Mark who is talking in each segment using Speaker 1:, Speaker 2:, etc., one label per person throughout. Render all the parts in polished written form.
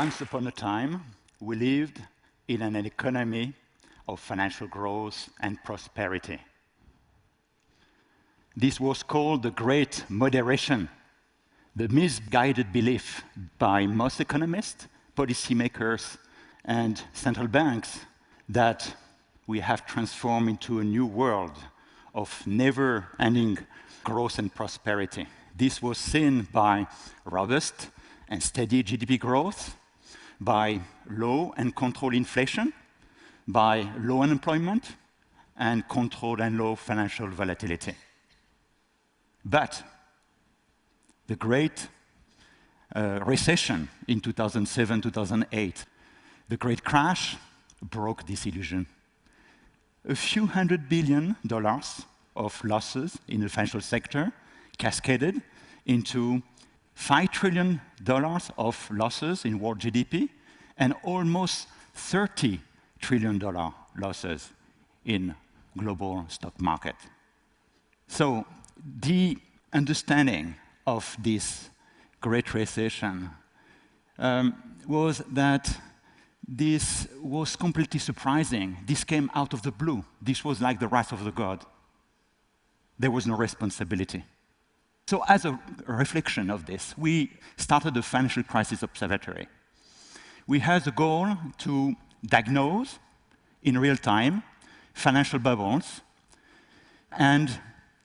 Speaker 1: Once upon a time, we lived in an economy of financial growth and prosperity. This was called the Great Moderation, the misguided belief by most economists, policymakers, and central banks that we have transformed into a new world of never-ending growth and prosperity. This was seen by robust and steady GDP growth, by low and controlled inflation, by low unemployment, and controlled and low financial volatility. But the Great Recession in 2007-2008, the Great Crash, broke this illusion. A few $100 billion of losses in the financial sector cascaded into $5 trillion of losses in world GDP and almost $30 trillion losses in global stock market. So the understanding of this Great Recession was that this was completely surprising. This came out of the blue. This was like the wrath of the God. There was no responsibility. So as a reflection of this, we started the Financial Crisis Observatory. We had the goal to diagnose in real time financial bubbles and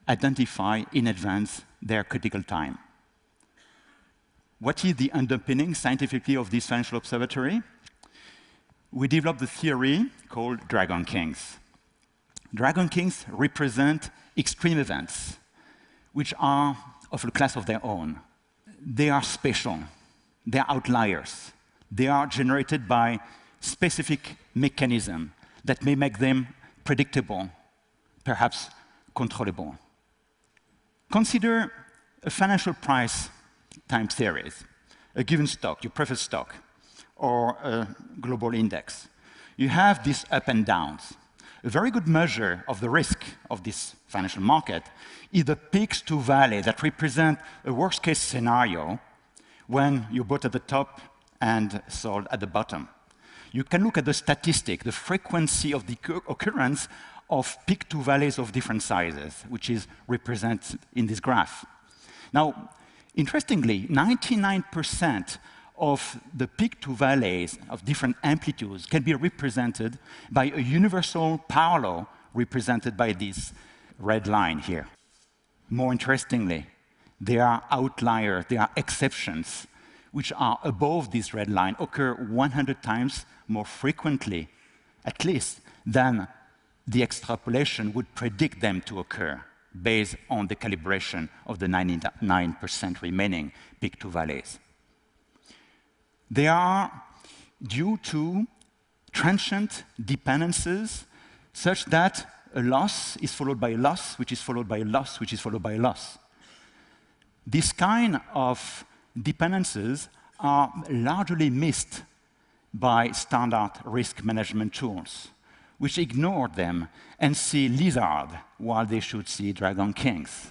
Speaker 1: identify in advance their critical time. What is the underpinning scientifically of this financial observatory? We developed a theory called Dragon Kings. Dragon Kings represent extreme events, which are of a class of their own. They are special. They are outliers. They are generated by specific mechanisms that may make them predictable, perhaps controllable. Consider a financial price time series, a given stock, your preferred stock, or a global index. You have these up and downs. A very good measure of the risk of this financial market is the peaks to valleys that represent a worst-case scenario when you bought at the top and sold at the bottom. You can look at the statistic, the frequency of the occurrence of peak to valleys of different sizes, which is represented in this graph. Now, interestingly, 99% of the peak to valleys of different amplitudes can be represented by a universal power law represented by this red line here. More interestingly, there are outliers, there are exceptions, which are above this red line, occur 100 times more frequently, at least, than the extrapolation would predict them to occur based on the calibration of the 99% remaining peak to valleys. They are due to transient dependencies such that a loss is followed by a loss, which is followed by a loss, which is followed by a loss. This kind of dependencies are largely missed by standard risk management tools, which ignore them and see lizard while they should see Dragon Kings.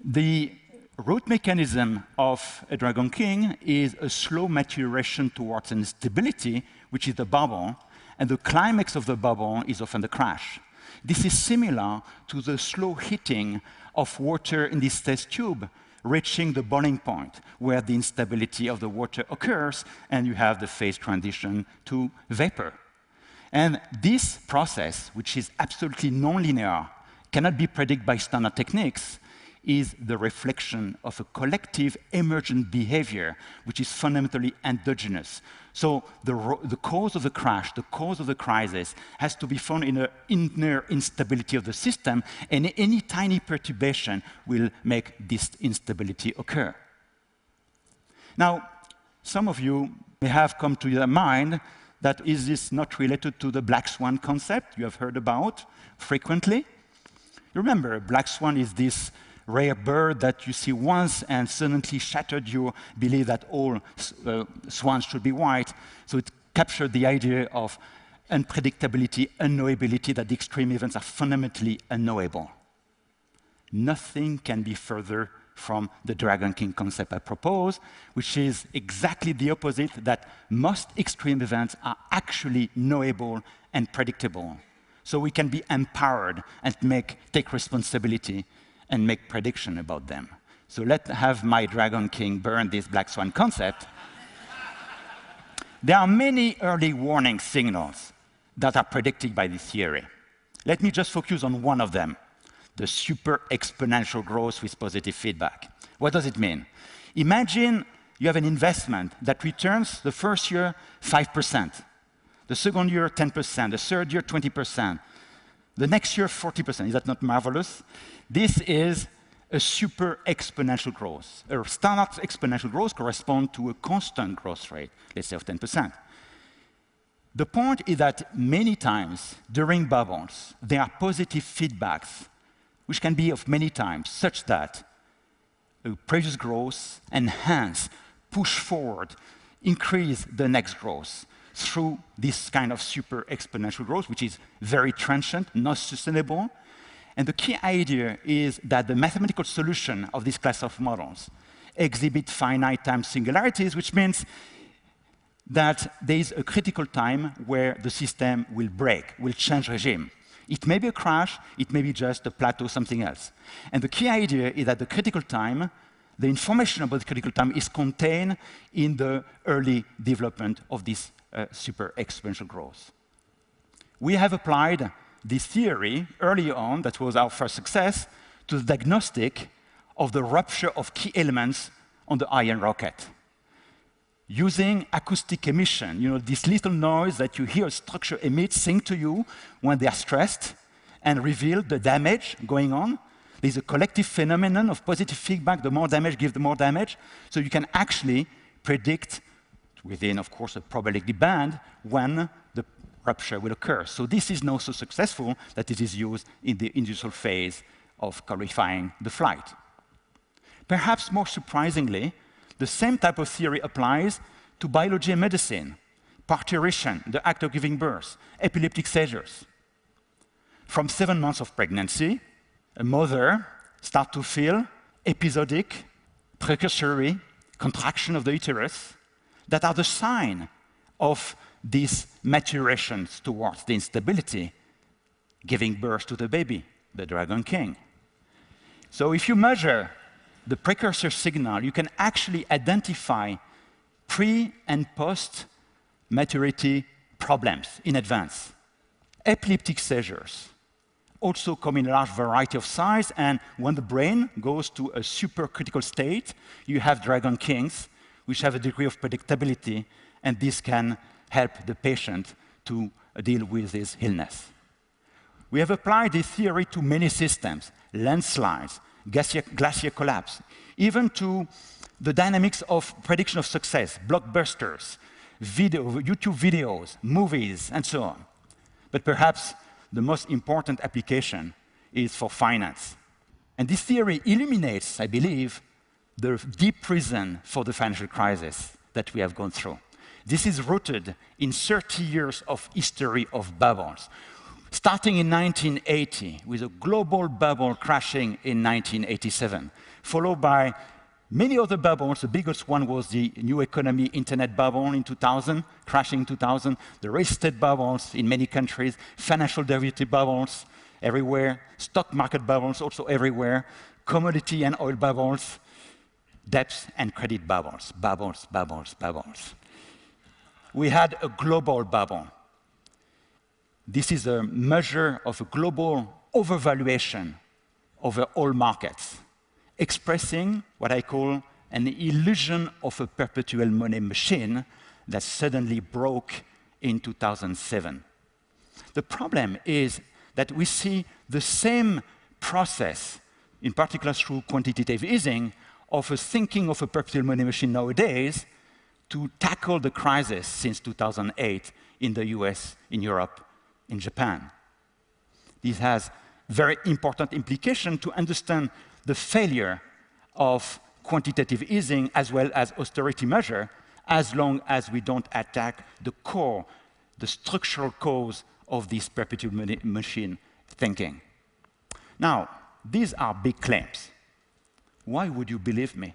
Speaker 1: The root mechanism of a Dragon King is a slow maturation towards instability, which is the bubble, and the climax of the bubble is often the crash. This is similar to the slow heating of water in this test tube, reaching the boiling point, where the instability of the water occurs, and you have the phase transition to vapor. And this process, which is absolutely nonlinear, cannot be predicted by standard techniques, is the reflection of a collective emergent behavior, which is fundamentally endogenous. So the cause of the crash, the cause of the crisis, has to be found in the inner instability of the system, and any tiny perturbation will make this instability occur. Now, some of you may have come to your mind that is this not related to the black swan concept you have heard about frequently? Remember, black swan is this rare bird that you see once and suddenly shattered your belief that all swans should be white. So it captured the idea of unpredictability, unknowability, that the extreme events are fundamentally unknowable. Nothing can be further from the Dragon King concept I propose, which is exactly the opposite, that most extreme events are actually knowable and predictable. So we can be empowered and take responsibility and make prediction about them. So let's have my Dragon King burn this black swan concept. There are many early warning signals that are predicted by this theory. Let me just focus on one of them, the super exponential growth with positive feedback. What does it mean? Imagine you have an investment that returns the first year 5%, the second year 10%, the third year 20%, the next year 40%. Is that not marvelous? This is a super exponential growth. A standard exponential growth corresponds to a constant growth rate, let's say of 10%. The point is that many times during bubbles, there are positive feedbacks, which can be of many times, such that a previous growth enhance, push forward, increase the next growth through this kind of super exponential growth, which is very transient, not sustainable. And the key idea is that the mathematical solution of this class of models exhibit finite time singularities, which means that there is a critical time where the system will break, will change regime. It may be a crash, it may be just a plateau, something else. And the key idea is that the critical time, the information about the critical time is contained in the early development of this super exponential growth. We have applied this theory early on, that was our first success, to the diagnostic of the rupture of key elements on the Ariane rocket. Using acoustic emission, this little noise that you hear a structure emit, sing to you when they are stressed and reveal the damage going on. There's a collective phenomenon of positive feedback. The more damage gives the more damage. So you can actually predict, within, of course, a probability band, when the rupture will occur. So this is now so successful that it is used in the industrial phase of qualifying the flight. Perhaps more surprisingly, the same type of theory applies to biology and medicine, parturition, the act of giving birth, epileptic seizures. From 7 months of pregnancy, a mother starts to feel episodic, precursory contraction of the uterus that are the sign of these maturations towards the instability, giving birth to the baby, the Dragon King. So if you measure the precursor signal, you can actually identify pre- and post-maturity problems in advance. Epileptic seizures also come in a large variety of size, and when the brain goes to a supercritical state, you have Dragon Kings, which have a degree of predictability, and this can help the patient to deal with this illness. We have applied this theory to many systems, landslides, glacier collapse, even to the dynamics of prediction of success, blockbusters, YouTube videos, movies, and so on. But perhaps the most important application is for finance. And this theory illuminates, I believe, the deep reason for the financial crisis that we have gone through. This is rooted in 30 years of history of bubbles, starting in 1980 with a global bubble crashing in 1987, followed by many other bubbles. The biggest one was the new economy internet bubble in 2000, crashing in 2000, the real estate bubbles in many countries, financial derivative bubbles everywhere, stock market bubbles also everywhere, commodity and oil bubbles, debt and credit bubbles, bubbles, bubbles, bubbles. We had a global bubble. This is a measure of a global overvaluation over all markets, expressing what I call an illusion of a perpetual money machine that suddenly broke in 2007. The problem is that we see the same process, in particular through quantitative easing, of a thinking of a perpetual money machine nowadays to tackle the crisis since 2008 in the US, in Europe, in Japan. This has very important implication to understand the failure of quantitative easing as well as austerity measure, as long as we don't attack the core, the structural cause of this perpetual money machine thinking. Now, these are big claims. Why would you believe me?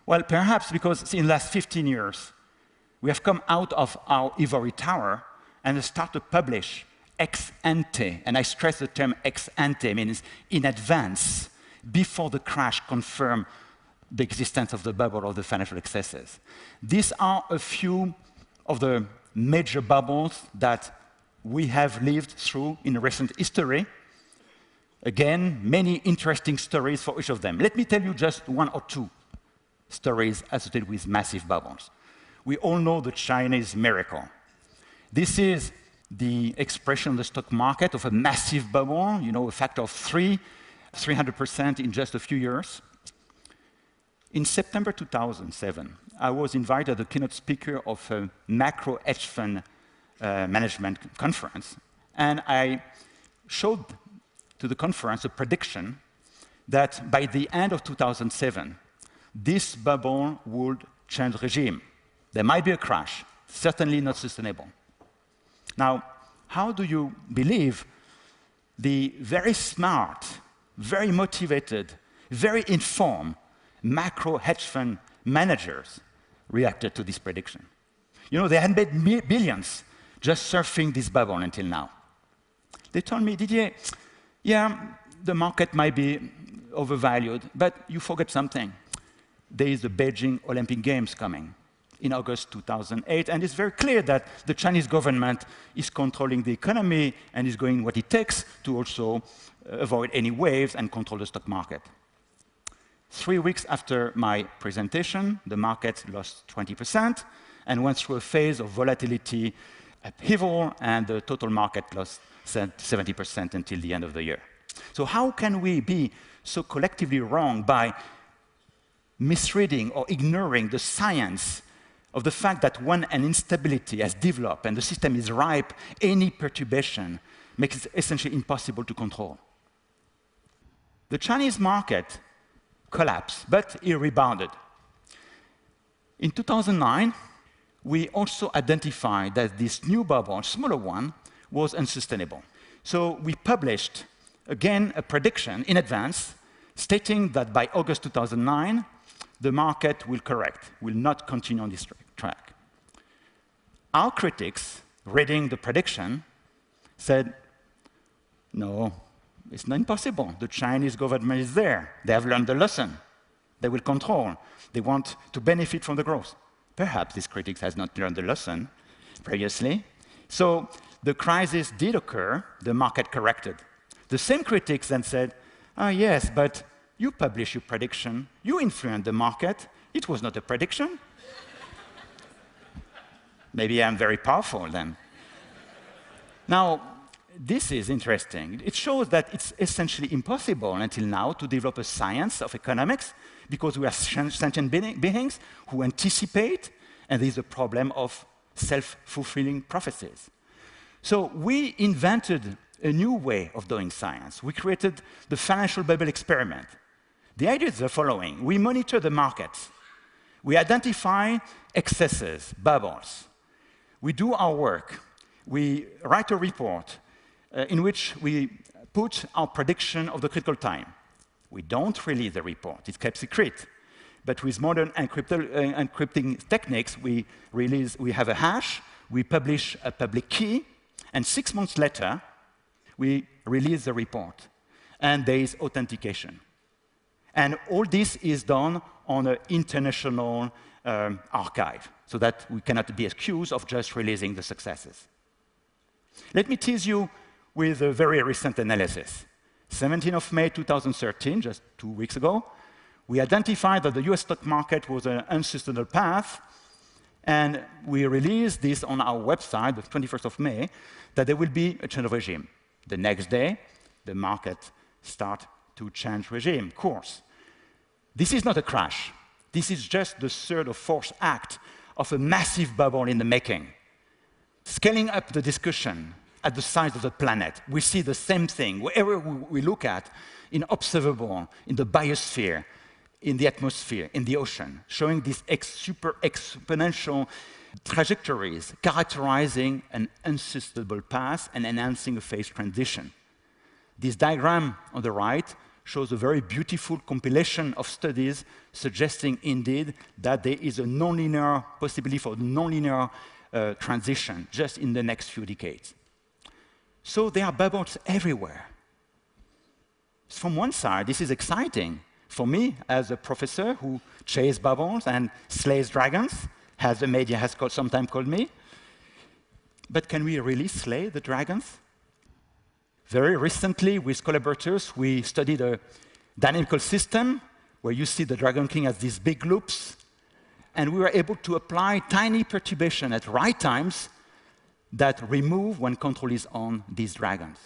Speaker 1: Well, perhaps because in the last 15 years, we have come out of our ivory tower and start to publish ex ante, and I stress the term ex ante, means in advance, before the crash confirmed the existence of the bubble or the financial excesses. These are a few of the major bubbles that we have lived through in recent history. Again, many interesting stories for each of them. Let me tell you just one or two stories associated with massive bubbles. We all know the Chinese miracle. This is the expression of the stock market of a massive bubble, you know, a factor of 300% in just a few years. In September 2007, I was invited as the keynote speaker of a macro hedge fund management conference, and I showed to the conference a prediction that by the end of 2007, this bubble would change regime. There might be a crash, certainly not sustainable. Now, how do you believe the very smart, very motivated, very informed macro hedge fund managers reacted to this prediction? You know, they had made billions just surfing this bubble until now. They told me, Didier, yeah, the market might be overvalued, but you forget something. There is the Beijing Olympic Games coming in August 2008, and it's very clear that the Chinese government is controlling the economy and is doing what it takes to also avoid any waves and control the stock market. 3 weeks after my presentation, the market lost 20% and went through a phase of volatility, upheaval, and the total market lost 70% until the end of the year. So how can we be so collectively wrong by misreading or ignoring the science of the fact that when an instability has developed and the system is ripe, any perturbation makes it essentially impossible to control? The Chinese market collapsed, but it rebounded. In 2009, we also identified that this new bubble, smaller one, was unsustainable. So we published, again, a prediction in advance, stating that by August 2009, the market will correct, will not continue on this track. Our critics, reading the prediction, said, no, it's not impossible. The Chinese government is there. They have learned the lesson. They will control. They want to benefit from the growth. Perhaps these critics has not learned the lesson previously. So the crisis did occur. The market corrected. The same critics then said, ah, yes, but you published your prediction. You influenced the market. It was not a prediction. Maybe I'm very powerful then. Now, this is interesting. It shows that it's essentially impossible until now to develop a science of economics because we are sentient beings who anticipate, and there is a problem of self-fulfilling prophecies. So we invented a new way of doing science. We created the financial bubble experiment. The idea is the following. We monitor the markets. We identify excesses, bubbles. We do our work. We write a report in which we put our prediction of the critical time. We don't release the report. It's kept secret. But with modern encrypting techniques, we have a hash, we publish a public key, and 6 months later, we release the report. And there is authentication. And all this is done on an international archive, so that we cannot be accused of just releasing the successes. Let me tease you with a very recent analysis. 17th of May 2013, just 2 weeks ago, we identified that the US stock market was an unsustainable path, and we released this on our website, the 21st of May, that there will be a change of regime. The next day, the market started to change regime, course. This is not a crash. This is just the third or fourth act of a massive bubble in the making. Scaling up the discussion at the size of the planet, we see the same thing wherever we look at, in observable, in the biosphere, in the atmosphere, in the ocean, showing these super exponential trajectories characterizing an unsustainable path and enhancing a phase transition. This diagram on the right shows a very beautiful compilation of studies suggesting indeed that there is a nonlinear possibility for nonlinear transition just in the next few decades. So there are bubbles everywhere. From one side, this is exciting. For me, as a professor who chases bubbles and slays dragons, as the media has sometimes called me. But can we really slay the dragons? Very recently, with collaborators, we studied a dynamical system where you see the Dragon King as these big loops, and we were able to apply tiny perturbation at right times that remove, when control is on, these dragons.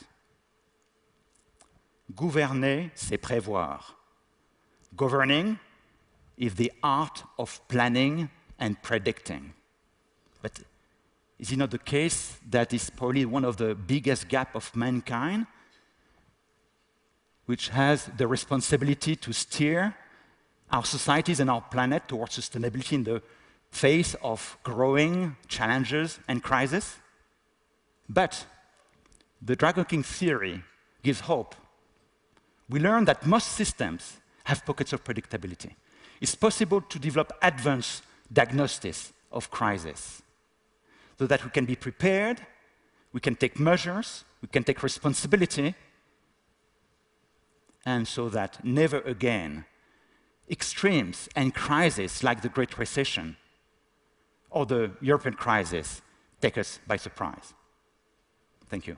Speaker 1: Gouverner, c'est prévoir. Governing is the art of planning and predicting. But is it not the case that is probably one of the biggest gaps of mankind, which has the responsibility to steer our societies and our planet towards sustainability in the face of growing challenges and crises? But the Dragon King theory gives hope. We learn that most systems have pockets of predictability. It's possible to develop advanced diagnosis of crisis so that we can be prepared, we can take measures, we can take responsibility, and so that never again extremes and crises like the Great Recession or the European crisis take us by surprise. Thank you.